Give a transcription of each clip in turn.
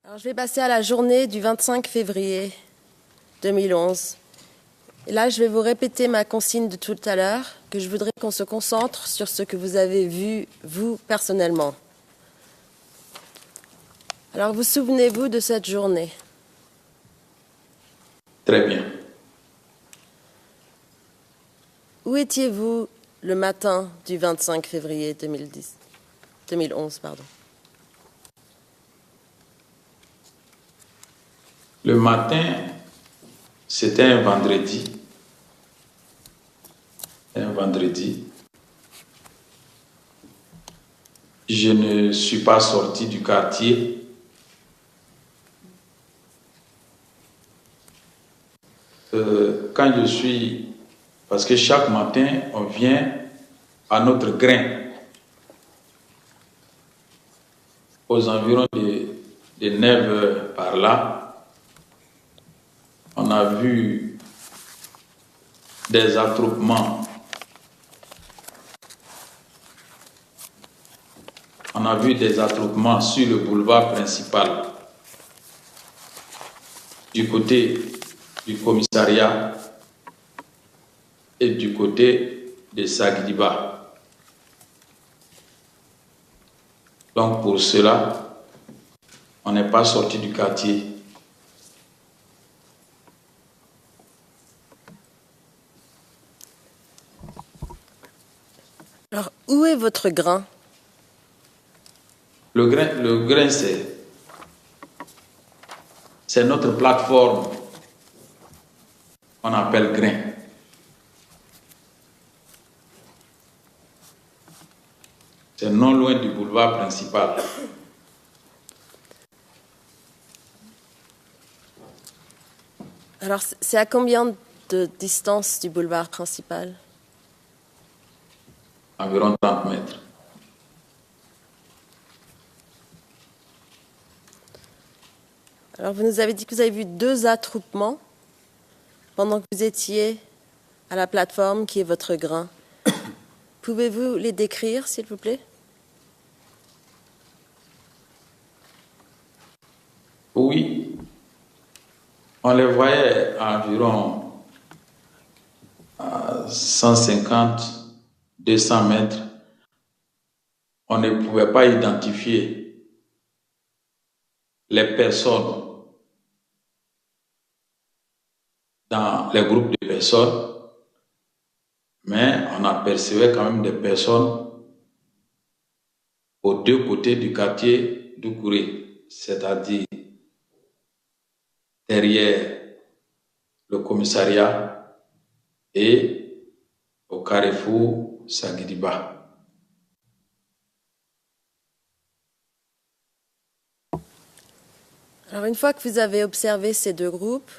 Alors, je vais passer à la journée du 25 février 2011. Et là, je vais vous répéter ma consigne de tout à l'heure, que je voudrais qu'on se concentre sur ce que vous avez vu, vous, personnellement. Alors, vous souvenez-vous de cette journée? Très bien. Où étiez-vous le matin du 25 février 2011, pardon. Le matin, c'était un vendredi. Je ne suis pas sorti du quartier. Parce que chaque matin, on vient à notre grain aux environs de 9 heures par là. On a vu des attroupements. On a vu des attroupements sur le boulevard principal du côté du commissariat et du côté de Sagdiba. Donc pour cela, on n'est pas sorti du quartier. Alors, où est votre grain? Le grain, c'est notre plateforme qu'on appelle grain. C'est non loin du boulevard principal. Alors, c'est à combien de distance du boulevard principal? Environ 30 mètres. Alors, vous nous avez dit que vous avez vu 2 attroupements pendant que vous étiez à la plateforme qui est votre grain. Pouvez-vous les décrire, s'il vous plaît? Oui, on les voyait à environ 150, 200 mètres. On ne pouvait pas identifier les personnes dans les groupes de personnes, mais on apercevait quand même des personnes aux 2 côtés du quartier d'Oukouré, c'est-à-dire derrière le commissariat et au carrefour Sagdiba. Alors, une fois que vous avez observé ces 2 groupes,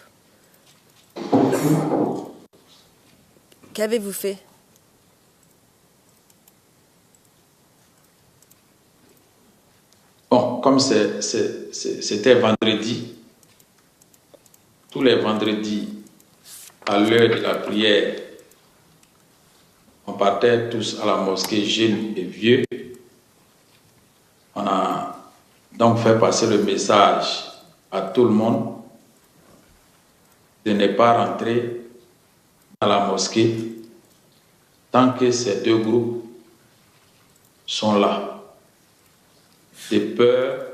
qu'avez-vous fait? Bon, comme c'était vendredi, tous les vendredis, à l'heure de la prière, on partait tous à la mosquée, jeunes et vieux. On a donc fait passer le message à tout le monde de ne pas rentrer dans la mosquée tant que ces 2 groupes sont là, de peur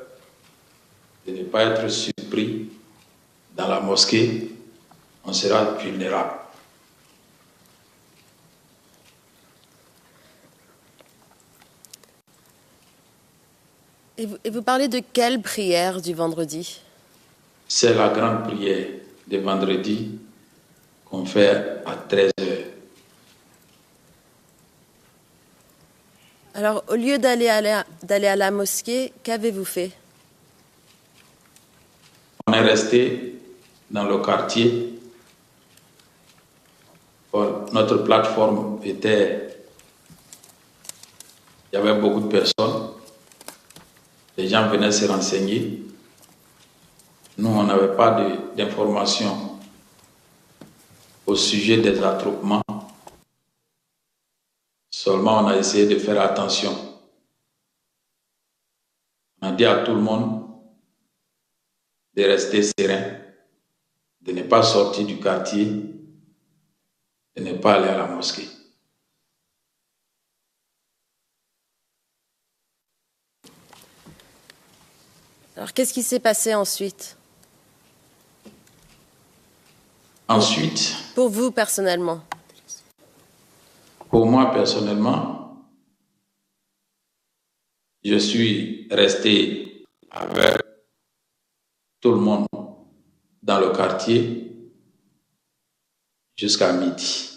de ne pas être surpris dans la mosquée, on sera vulnérable. Et vous parlez de quelle prière du vendredi? C'est la grande prière de vendredi qu'on fait à 13 heures. Alors, au lieu d'aller à la mosquée, qu'avez-vous fait? On est resté dans le quartier. Notre plateforme il y avait beaucoup de personnes. Les gens venaient se renseigner. Nous, on n'avait pas d'informations au sujet des attroupements. Seulement, on a essayé de faire attention. On a dit à tout le monde de rester serein, de ne pas sortir du quartier, de ne pas aller à la mosquée. Alors, qu'est-ce qui s'est passé ensuite? Ensuite, Pour vous personnellement? pour moi personnellement, je suis resté avec tout le monde dans le quartier jusqu'à midi.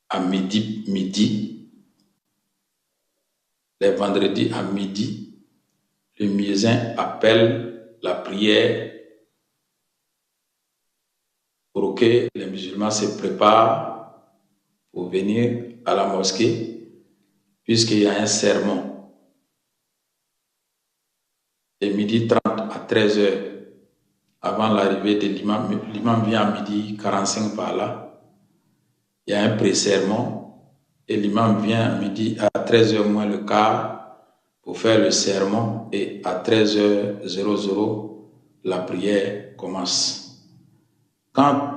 À midi, les vendredis à midi, le muezzin appelle la prière pour que les musulmans se préparent pour venir à la mosquée, puisqu'il y a un sermon de midi 30 à 13 heures avant l'arrivée de l'imam. L'imam vient à midi 45 par là. Il y a un pré-sermon et l'imam vient à midi à 13 heures moins le quart pour faire le sermon, et à 13h00, la prière commence. Quand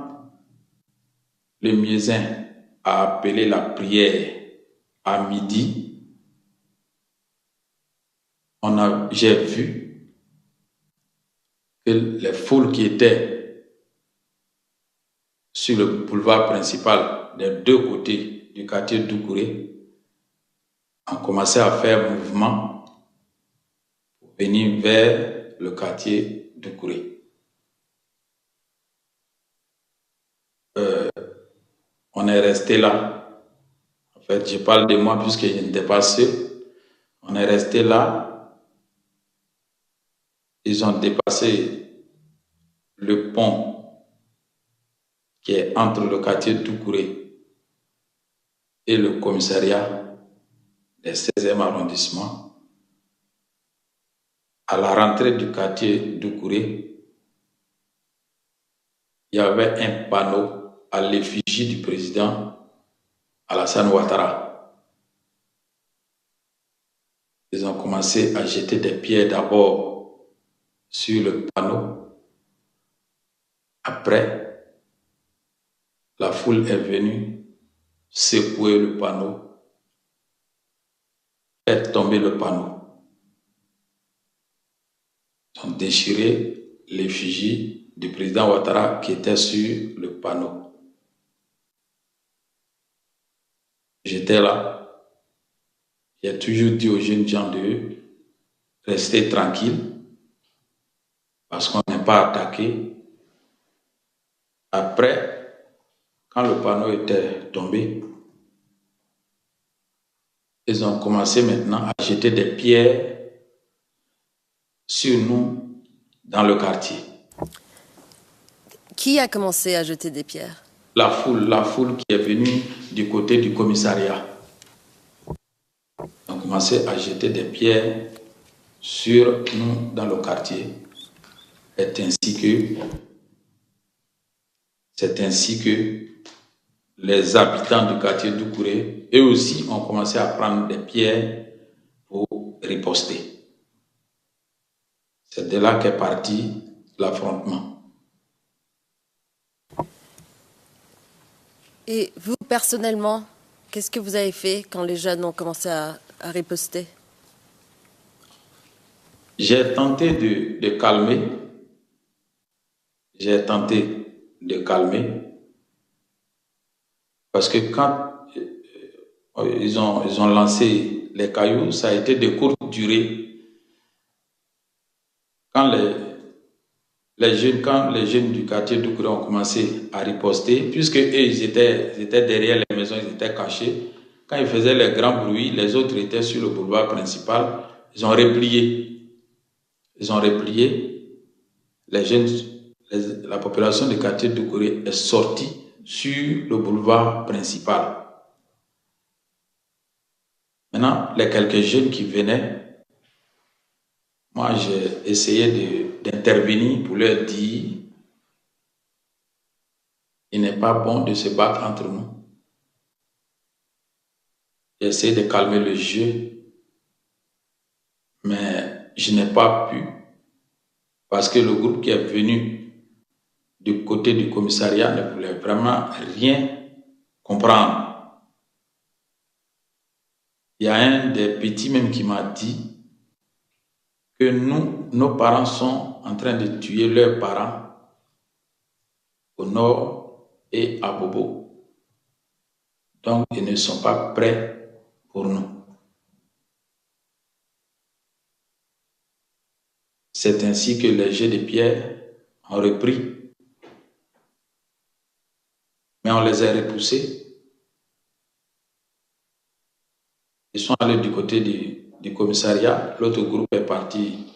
le muezzin a appelé la prière à midi, j'ai vu que les foules qui étaient sur le boulevard principal des deux côtés du quartier Doucouré ont commencé à faire mouvement pour venir vers le quartier Doucouré. On est resté là. En fait, je parle de moi puisque je n'étais pas seul. On est resté là. Ils ont dépassé le pont qui est entre le quartier Doucouré et le commissariat du 16e arrondissement. À la rentrée du quartier Doucouré, il y avait un panneau à l'effigie du président Alassane Ouattara. Ils ont commencé à jeter des pierres d'abord sur le panneau. Après, la foule est venue secouer le panneau, faire tomber le panneau. Ils ont déchiré l'effigie du président Ouattara qui était sur le panneau. J'étais là. J'ai toujours dit aux jeunes gens de rester tranquilles parce qu'on n'est pas attaqué. Après, quand le panneau était tombé, ils ont commencé maintenant à jeter des pierres sur nous dans le quartier. Qui a commencé à jeter des pierres? La foule qui est venue du côté du commissariat. Ils ont commencé à jeter des pierres sur nous dans le quartier. C'est ainsi que les habitants du quartier Doucouré, eux aussi, ont commencé à prendre des pierres pour riposter. C'est de là qu'est parti l'affrontement. Et vous, personnellement, qu'est-ce que vous avez fait quand les jeunes ont commencé à riposter? J'ai tenté de calmer. J'ai tenté de calmer. Parce que quand ils ont lancé les cailloux, ça a été de courte durée. Quand les jeunes du quartier Doucouré ont commencé à riposter, puisque eux, ils étaient derrière les maisons, ils étaient cachés. Quand ils faisaient les grands bruits, les autres étaient sur le boulevard principal. Ils ont replié. La population du quartier Doucouré est sortie sur le boulevard principal. Maintenant, les quelques jeunes qui venaient, moi j'ai essayé d'intervenir pour leur dire il n'est pas bon de se battre entre nous. J'ai essayé de calmer le jeu, mais je n'ai pas pu. parce que le groupe qui est venu du côté du commissariat ne voulait vraiment rien comprendre. Il y a un des petits même qui m'a dit que nos parents sont en train de tuer leurs parents au nord et à Bobo. Donc, ils ne sont pas prêts pour nous. C'est ainsi que les jets de pierre ont repris, mais on les a repoussés. Ils sont allés du côté du commissariat, l'autre groupe est parti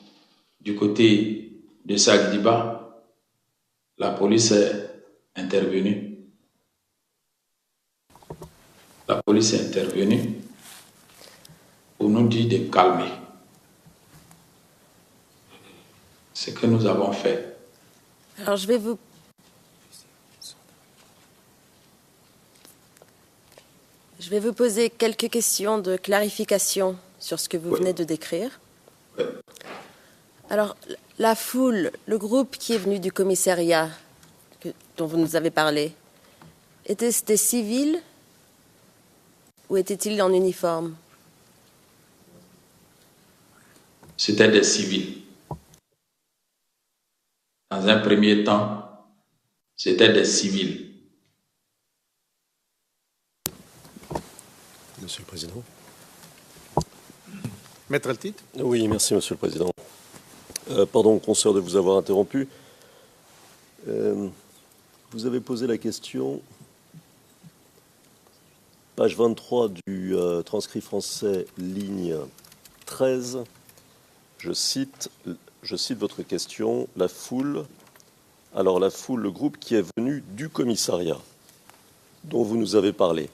du côté de Sagdiba. La police est intervenue. La police est intervenue pour nous dire de calmer. Ce que nous avons fait. Alors, je vais vous poser quelques questions de clarification sur ce que vous venez de décrire. Oui. Alors, la foule, le groupe qui est venu du commissariat dont vous nous avez parlé, était-ce des civils ou étaient-ils en uniforme? C'était des civils. Dans un premier temps, c'était des civils. Monsieur le Président. Maître Altit. Oui, merci, Monsieur le Président. Pardon, consoeur, de vous avoir interrompu. Vous avez posé la question, page 23 du transcrit français, ligne 13. Je cite votre question, la foule. Alors, la foule, le groupe qui est venu du commissariat, dont vous nous avez parlé.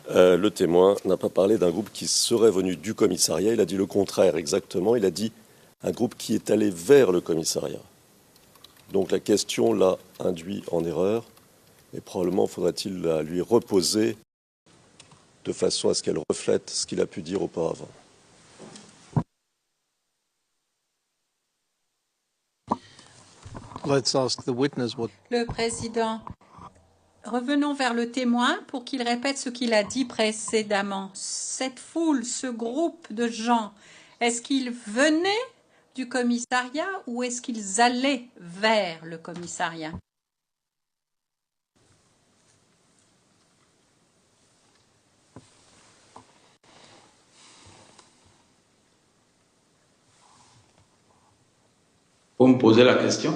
Le témoin n'a pas parlé d'un groupe qui serait venu du commissariat, il a dit le contraire exactement, il a dit un groupe qui est allé vers le commissariat. Donc la question l'a induit en erreur et probablement faudrait-il la lui reposer de façon à ce qu'elle reflète ce qu'il a pu dire auparavant. Let's ask the witness what... Le président, revenons vers le témoin pour qu'il répète ce qu'il a dit précédemment. Cette foule, ce groupe de gens, est-ce qu'ils venaient du commissariat ou est-ce qu'ils allaient vers le commissariat? Vous me posez la question?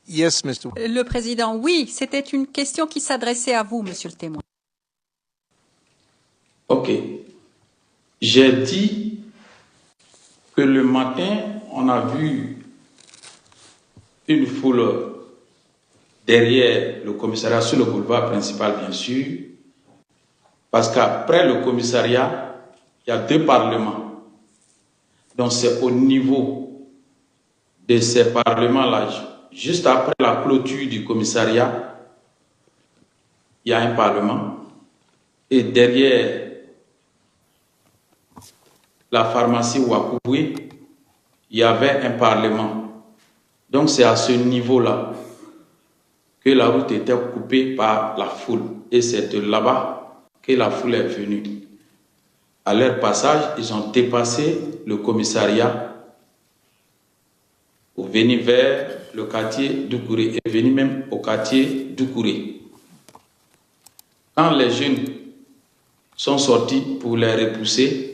Yes, Mr. Le président, oui, c'était une question qui s'adressait à vous, monsieur le témoin. Ok. J'ai dit que le matin, on a vu une foule derrière le commissariat, sur le boulevard principal, bien sûr, parce qu'après le commissariat, il y a deux parlements. Donc c'est au niveau de ces parlements-là, juste après la clôture du commissariat, il y a un parlement. Et derrière la pharmacie Wakubwe, il y avait un parlement. Donc c'est à ce niveau-là que la route était coupée par la foule. Et c'est de là-bas que la foule est venue. À leur passage, ils ont dépassé le commissariat pour venir vers le quartier Doucouré et venir même au quartier Doucouré. Quand les jeunes sont sortis pour les repousser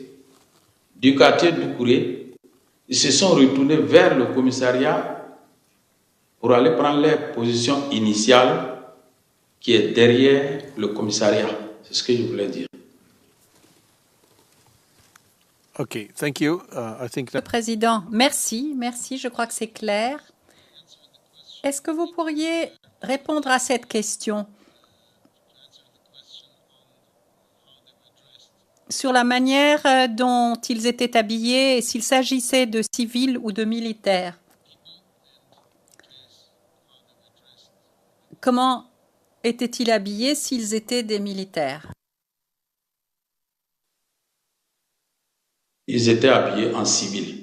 du quartier Doucouré, ils se sont retournés vers le commissariat pour aller prendre leur position initiale qui est derrière le commissariat. C'est ce que je voulais dire. Okay, thank you. I think Le that... président, merci, je crois que c'est clair. Est-ce que vous pourriez répondre à cette question sur la manière dont ils étaient habillés et s'il s'agissait de civils ou de militaires? Comment étaient-ils habillés s'ils étaient des militaires? Ils étaient habillés en civil.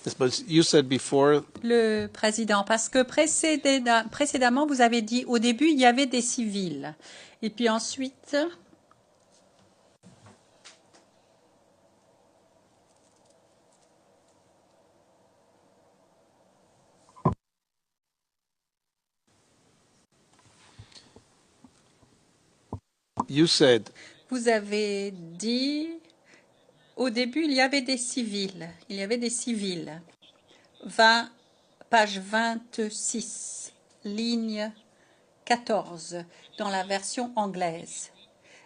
Yes, but you said before Le président, parce que précédemment, vous avez dit au début, il y avait des civils. Et puis ensuite, you said vous avez dit au début, il y avait des civils. Il y avait des civils. Page 26, ligne 14, dans la version anglaise.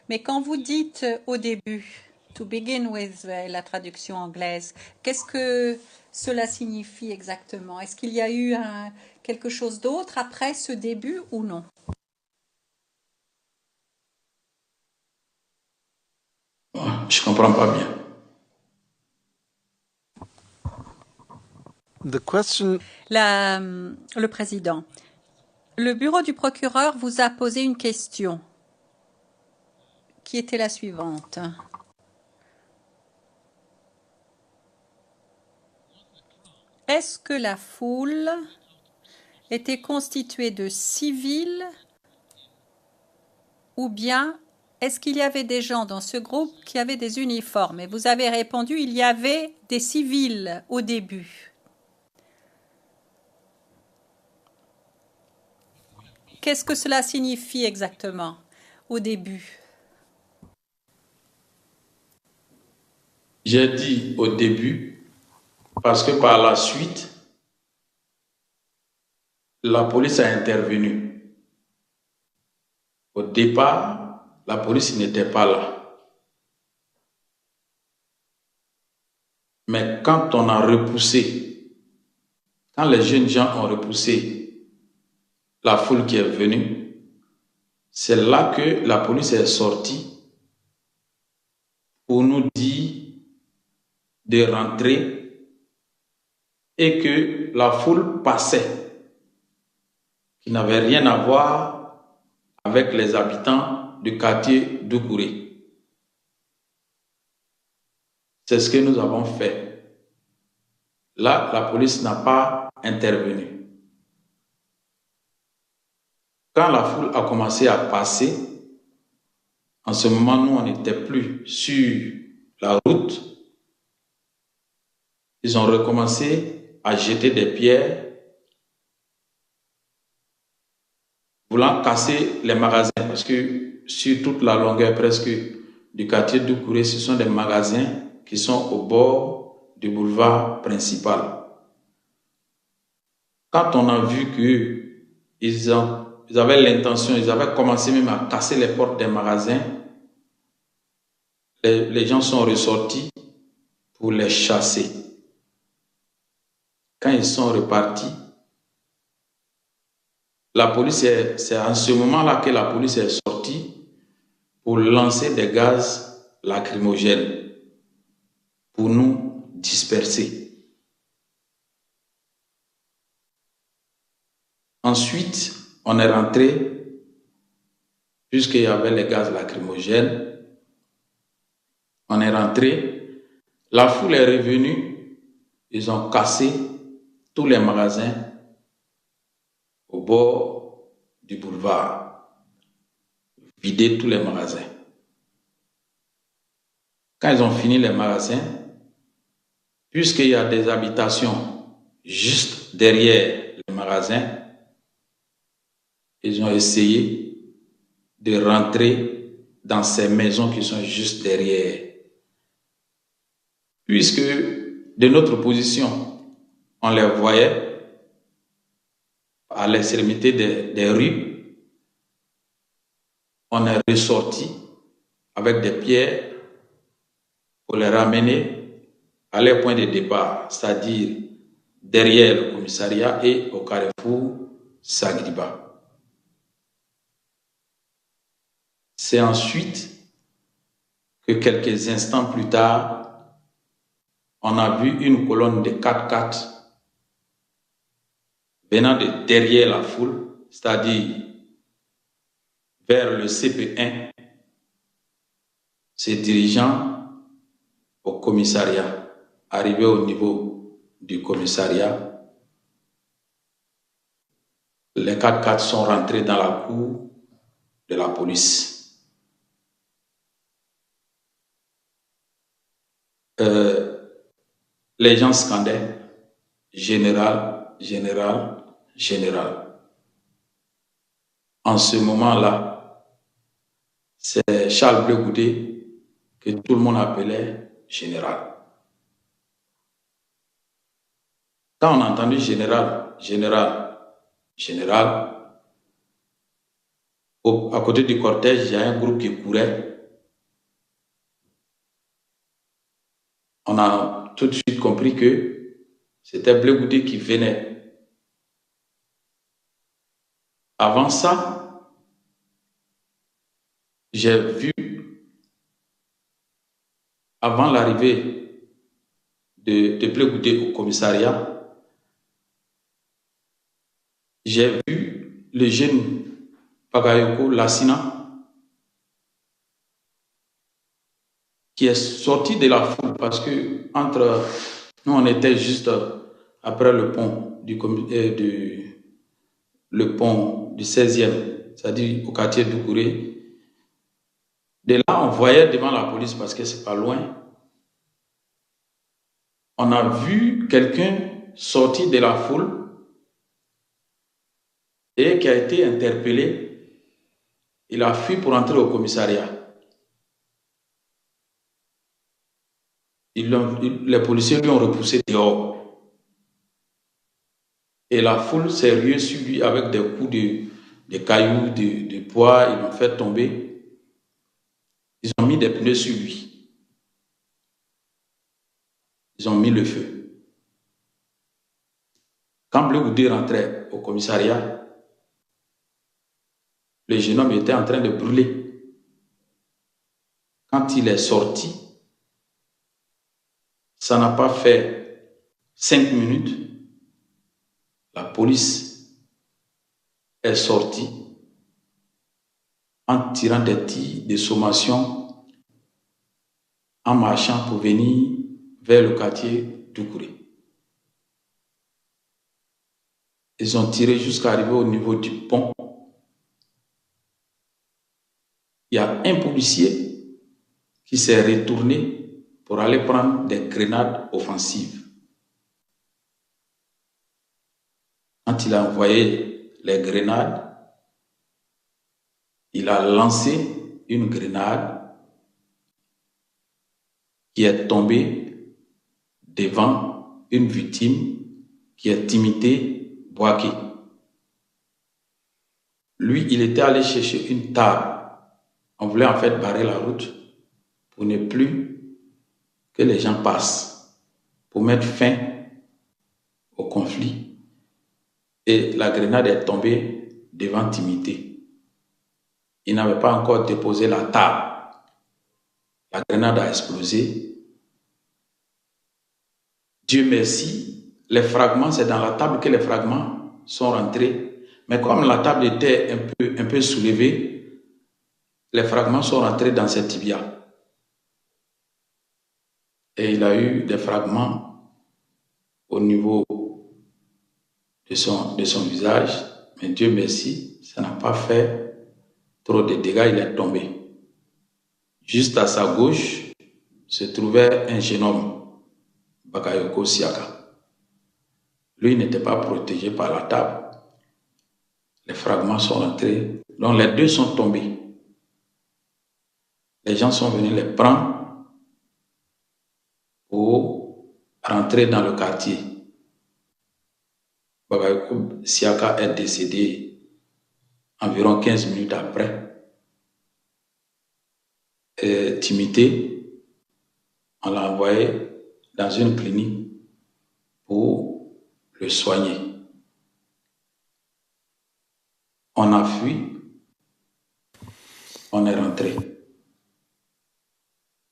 Mais quand vous dites au début, to begin with, la traduction anglaise, qu'est-ce que cela signifie exactement? Est-ce qu'il y a eu quelque chose d'autre après ce début ou non? Je ne comprends pas bien. the question. Le président, le bureau du procureur vous a posé une question qui était la suivante. Est-ce que la foule était constituée de civils ou bien est-ce qu'il y avait des gens dans ce groupe qui avaient des uniformes? Et vous avez répondu, il y avait des civils au début. Qu'est-ce que cela signifie exactement au début? J'ai dit au début parce que par la suite, la police a intervenu. Au départ, la police n'était pas là. Mais quand on a repoussé, quand les jeunes gens ont repoussé la foule qui est venue, c'est là que la police est sortie pour nous dire de rentrer et que la foule passait, qui n'avait rien à voir avec les habitants du quartier d'Oukouré. C'est ce que nous avons fait. Là, la police n'a pas intervenu. Quand la foule a commencé à passer, en ce moment, nous, on n'était plus sur la route. Ils ont recommencé à jeter des pierres, voulant casser les magasins, parce que sur toute la longueur presque du quartier d'Oukouré, ce sont des magasins qui sont au bord du boulevard principal. Quand on a vu qu'ils avaient l'intention, ils avaient commencé même à casser les portes des magasins, les gens sont ressortis pour les chasser. Quand ils sont repartis, la police c'est en ce moment-là que la police est sortie pour lancer des gaz lacrymogènes pour nous disperser. Ensuite, on est rentré, puisqu'il y avait les gaz lacrymogènes, on est rentré, la foule est revenue, ils ont cassé tous les magasins au bord du boulevard, vidé tous les magasins. Quand ils ont fini les magasins, puisqu'il y a des habitations juste derrière les magasins, ils ont essayé de rentrer dans ces maisons qui sont juste derrière. Puisque de notre position, on les voyait à l'extrémité des rues, on est ressorti avec des pierres pour les ramener à leur point de départ, c'est-à-dire derrière le commissariat et au carrefour Sagriba. C'est ensuite que quelques instants plus tard, on a vu une colonne de 4x4 venant de derrière la foule, c'est-à-dire vers le CP1, se dirigeant au commissariat. Arrivé au niveau du commissariat, les 4x4 sont rentrés dans la cour de la police. Les gens scandaient « Général, général, général ». En ce moment-là, c'est Charles Bleu Goudé que tout le monde appelait général. Quand on a entendu général, général, général, à côté du cortège, il y a un groupe qui courait. On a tout de suite compris que c'était Bleu Goudé qui venait. Avant ça, j'ai vu, avant l'arrivée de Bleu Goudé au commissariat, j'ai vu le jeune Bagayoko Lassina qui est sorti de la foule parce que entre nous, on était juste après le pont le pont du 16e, c'est-à-dire au quartier Doucouré. De là, on voyait devant la police parce que c'est pas loin. On a vu quelqu'un sortir de la foule et qui a été interpellé. Il a fui pour entrer au commissariat. Les policiers lui ont repoussé dehors. Et la foule s'est ruée sur lui avec des coups de cailloux, de poids. Ils l'ont fait tomber. Ils ont mis des pneus sur lui. Ils ont mis le feu. Quand Bleu Goudé rentrait au commissariat, le jeune homme était en train de brûler. Quand il est sorti, ça n'a pas fait 5 minutes. La police est sortie en tirant des tirs de sommation, en marchant pour venir vers le quartier Doucouré. Ils ont tiré jusqu'à arriver au niveau du pont. Il y a un policier qui s'est retourné pour aller prendre des grenades offensives. Quand il a envoyé les grenades, il a lancé une grenade qui est tombée devant une victime qui est Timité Boaké. Lui, il était allé chercher une table. On voulait en fait barrer la route pour ne plus que les gens passent, pour mettre fin au conflit. Et la grenade est tombée devant Timité. Il n'avait pas encore déposé la table. La grenade a explosé. Dieu merci, les fragments, c'est dans la table que les fragments sont rentrés. Mais comme la table était un peu soulevée, les fragments sont rentrés dans ses tibias. Et il a eu des fragments au niveau de son visage. Mais Dieu merci, ça n'a pas fait trop de dégâts, il est tombé. Juste à sa gauche se trouvait un jeune homme, Bakayoko Siaka. Lui n'était pas protégé par la table. Les fragments sont rentrés. Donc les deux sont tombés. Les gens sont venus les prendre pour rentrer dans le quartier. Bakayoko Siaka est décédé environ 15 minutes après. Et Timité, on l'a envoyé dans une clinique pour le soigner. On a fui, on est rentré.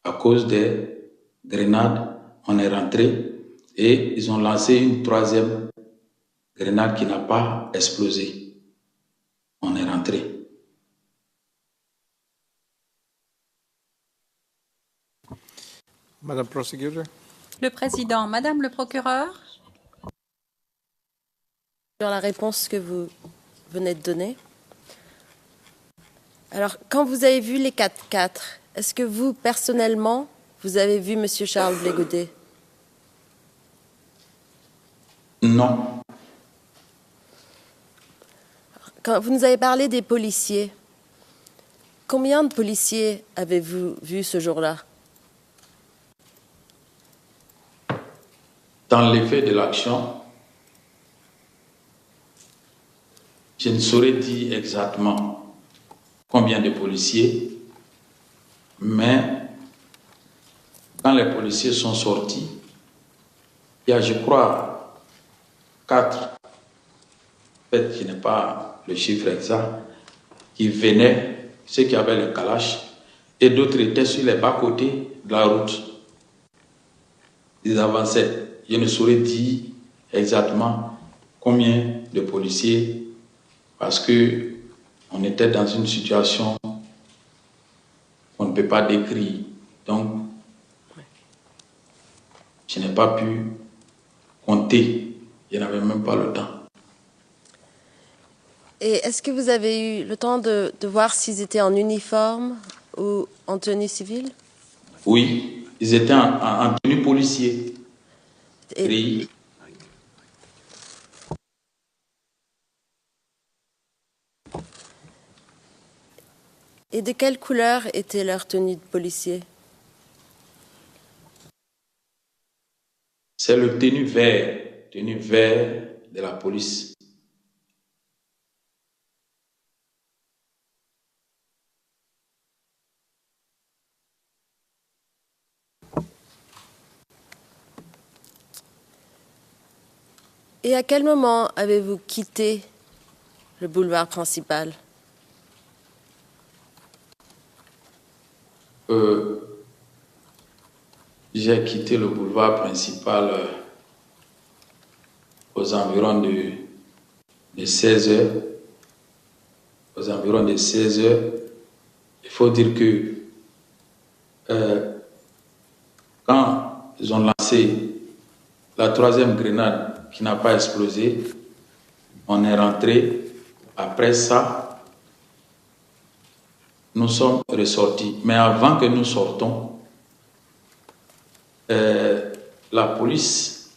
À cause des grenades, on est rentré et ils ont lancé une troisième grenade qui n'a pas explosé. On est rentré. Madam Prosecutor? Le président, Madame le procureur, Sur la réponse que vous venez de donner. Alors, quand vous avez vu les 4x4, est-ce que vous, personnellement, vous avez vu M. Charles Blé Godet? Non. Quand vous nous avez parlé des policiers, combien de policiers avez-vous vu ce jour-là? Dans l'effet de l'action, je ne saurais dire exactement combien de policiers, mais quand les policiers sont sortis, il y a, je crois, 4, peut-être je n'ai pas le chiffre exact, qui venaient, ceux qui avaient le kalash, et d'autres étaient sur les bas-côtés de la route. Ils avançaient. Je ne saurais dire exactement combien de policiers, parce que on était dans une situation qu'on ne peut pas décrire. Donc, je n'ai pas pu compter. Je n'avais même pas le temps. Et est-ce que vous avez eu le temps de voir s'ils étaient en uniforme ou en tenue civile? Oui, ils étaient en tenue policier. Et, et de quelle couleur était leur tenue de policier? C'est le tenue vert de la police. Et à quel moment avez-vous quitté le boulevard principal? J'ai quitté le boulevard principal aux environs de 16 heures. Aux environs de 16 heures. Il faut dire que quand ils ont lancé la troisième grenade qui n'a pas explosé, on est rentré. Après ça, nous sommes ressortis. Mais avant que nous sortons, la police,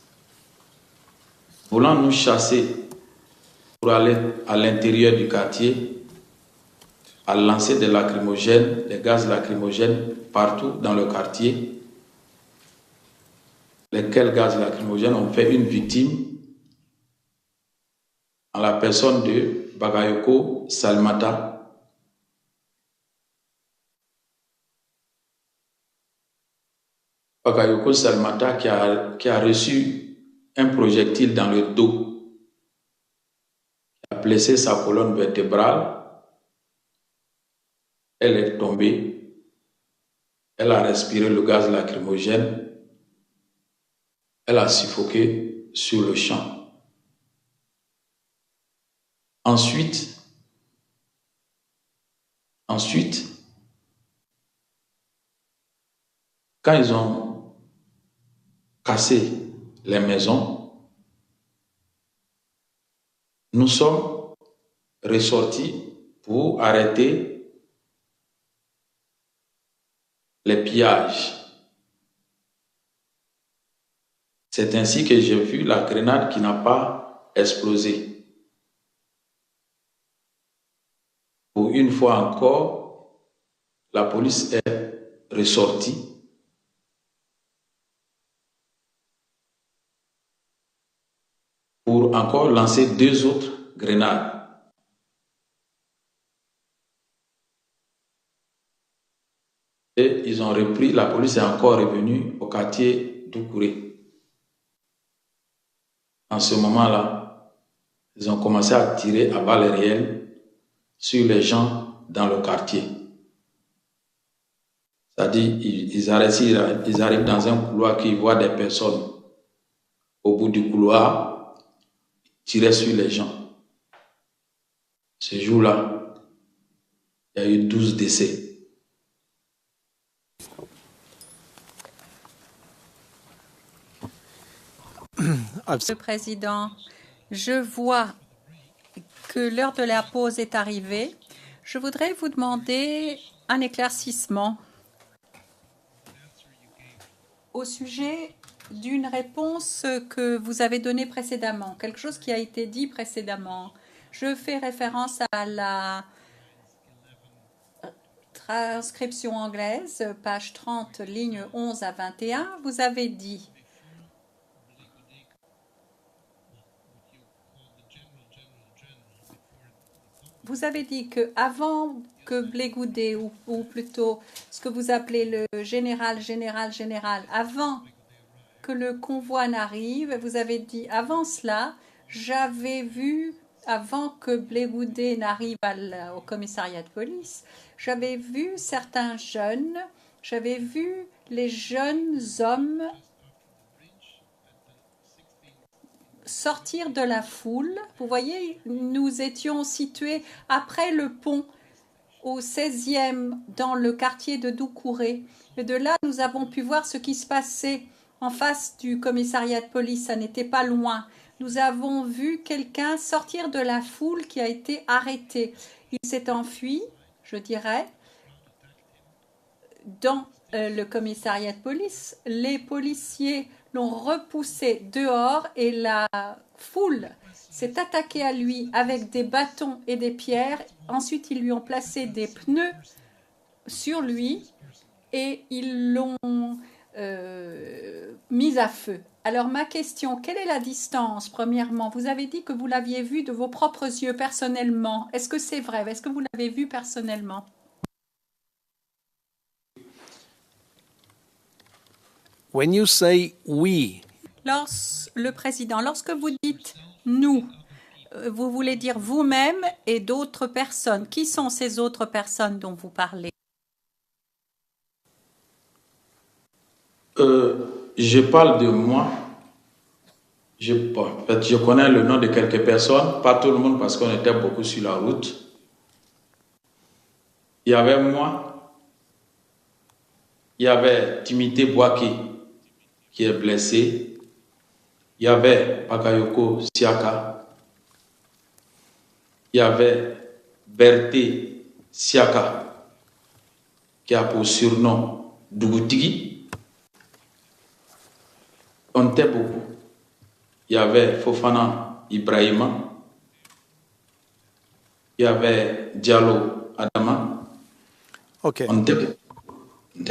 voulant nous chasser pour aller à l'intérieur du quartier, a lancé des lacrymogènes, des gaz lacrymogènes partout dans le quartier, lesquels gaz lacrymogènes ont fait une victime en la personne de Bagayoko Salmata. Bagayoko Salmata qui a reçu un projectile dans le dos, qui a blessé sa colonne vertébrale. Elle est tombée, elle a respiré le gaz lacrymogène, elle a suffoqué sur le champ. Ensuite, quand ils ont cassé les maisons, nous sommes ressortis pour arrêter les pillages. C'est ainsi que j'ai vu la grenade qui n'a pas explosé. Pour une fois encore, la police est ressortie pour encore lancer 2 autres grenades. Et ils ont repris, la police est encore revenue au quartier d'Oukouré. En ce moment-là, ils ont commencé à tirer à balles réelles sur les gens dans le quartier. C'est-à-dire, ils arrivent dans un couloir qui voient des personnes. Au bout du couloir, ils tiraient sur les gens. Ce jour-là, il y a eu 12 décès. Le Président, je vois que l'heure de la pause est arrivée. Je voudrais vous demander un éclaircissement au sujet d'une réponse que vous avez donnée précédemment, quelque chose qui a été dit précédemment. Je fais référence à la transcription anglaise, page 30, lignes 11 à 21. Vous avez dit que avant que Blé Goudé, ou plutôt ce que vous appelez le général, avant que le convoi n'arrive, vous avez dit avant cela, j'avais vu, avant que Blé Goudé n'arrive au commissariat de police, j'avais vu certains jeunes, j'avais vu les jeunes hommes sortir de la foule. Vous voyez, nous étions situés après le pont, au 16e, dans le quartier de Doucouré. Et de là, nous avons pu voir ce qui se passait en face du commissariat de police. Ça n'était pas loin. Nous avons vu quelqu'un sortir de la foule qui a été arrêté. Il s'est enfui, je dirais, dans le commissariat de police. Les policiers l'ont repoussé dehors et la foule s'est attaquée à lui avec des bâtons et des pierres. Ensuite, ils lui ont placé des pneus sur lui et ils l'ont mis à feu. Alors ma question, quelle est la distance, premièrement? Vous avez dit que vous l'aviez vu de vos propres yeux personnellement. Est-ce que c'est vrai? Est-ce que vous l'avez vu personnellement? When you say we, Le Président, lorsque vous dites « nous », vous voulez dire vous-même et d'autres personnes. Qui sont ces autres personnes dont vous parlez? Je parle de moi. En fait, je connais le nom de quelques personnes, pas tout le monde parce qu'on était beaucoup sur la route. Il y avait moi, il y avait Timité Boaki qui est blessé, il y avait Bakayoko Siaka, il y avait Berté Siaka qui a pour surnom Dougutigi. On était beaucoup. Il y avait Fofana Ibrahima, il y avait Diallo Adama. okay. On était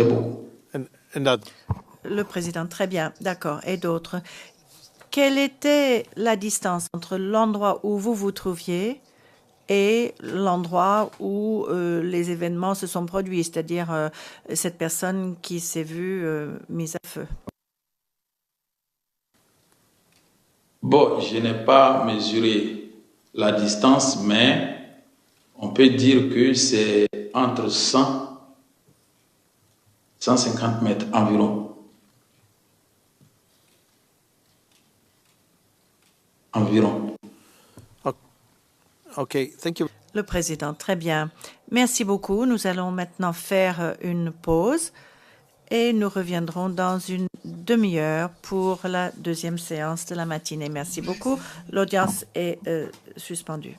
beaucoup. Le Président, très bien, d'accord. Et d'autres. Quelle était la distance entre l'endroit où vous vous trouviez et l'endroit où les événements se sont produits, c'est-à-dire cette personne qui s'est vue mise à feu? Bon, je n'ai pas mesuré la distance, mais on peut dire que c'est entre 100 et 150 mètres environ. Okay, thank you. Le Président, très bien. Merci beaucoup. Nous allons maintenant faire une pause et nous reviendrons dans une demi-heure pour la deuxième séance de la matinée. Merci beaucoup. L'audience est suspendue.